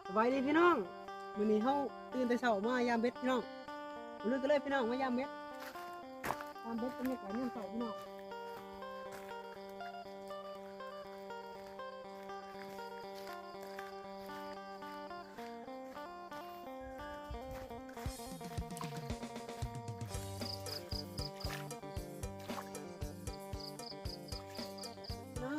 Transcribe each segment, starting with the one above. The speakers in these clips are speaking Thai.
สบายดีพี่น้องมื้อนี้เฮาตื่นแต่เช้ามายามเบ็ดพี่น้องมื้อนี้ก็เลยพี่น้องมายามเบ็ดบรรยากาศยามเช้าพี่น้องน้า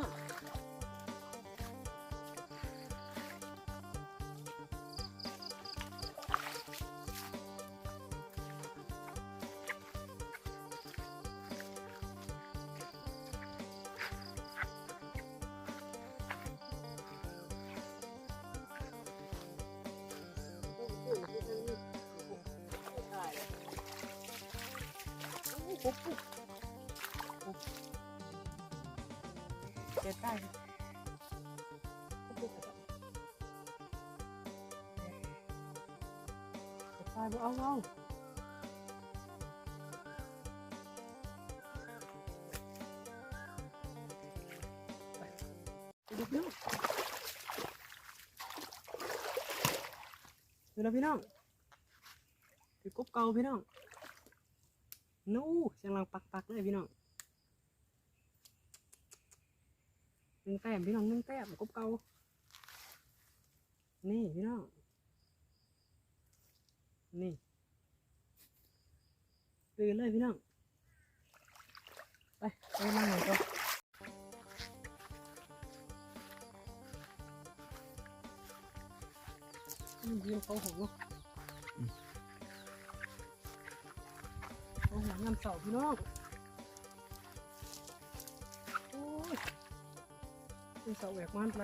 เจ็ดได้ตายบ่เอาดูพี่น้องดูนะพี่น้องถือกบเก่าพี่น้องนู้เสียงลังปักเลยพี่น้อง1 แต้มพี่น้อง1 แต้มกบเก่านี่พี่น้องนี่ตื่นเลยพี่น้องไปนั่งหน่อยก่อนยืมเขาหงเนาะเขาหงงามเสาพี่น้องโอ้ยเป็นเสาแหวกมันไป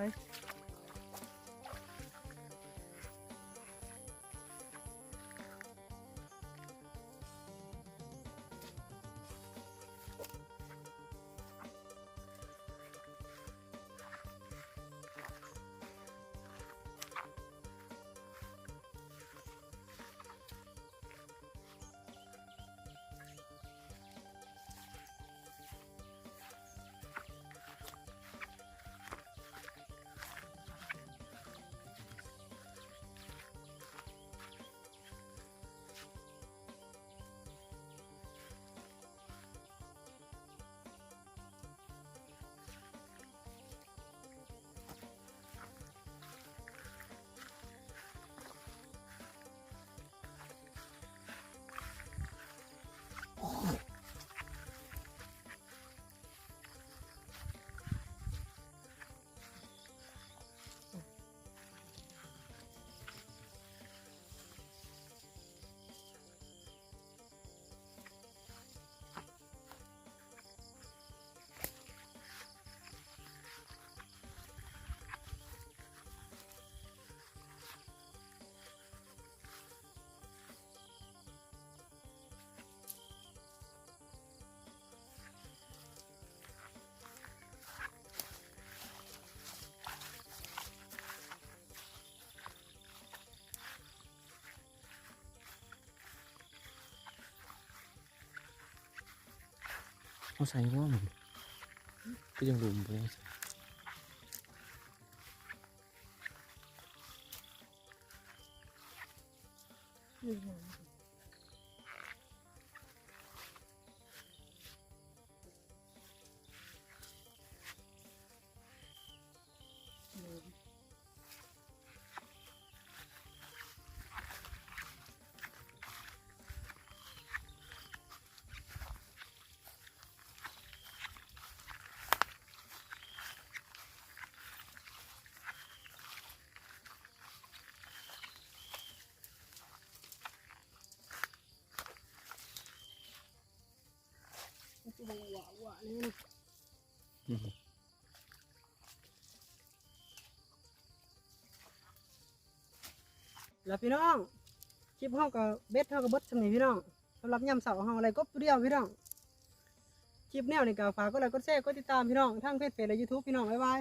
เขาใส่ว่ามันก็ยังลุมไปเลยหวะนี่นะแล้วพี่น้องคลิปเฮากับเบ็ดเฮากับเบิดสำนีพี่น้องสำหรับยามเสาร์เฮาอะไรกบตัวเดียวพี่น้องคลิปแนวนี่ก็ฝากกดไลค์กดแชร์กดติดตามพี่น้องทั้งเพจและ YouTube พี่น้องบ๊ายบาย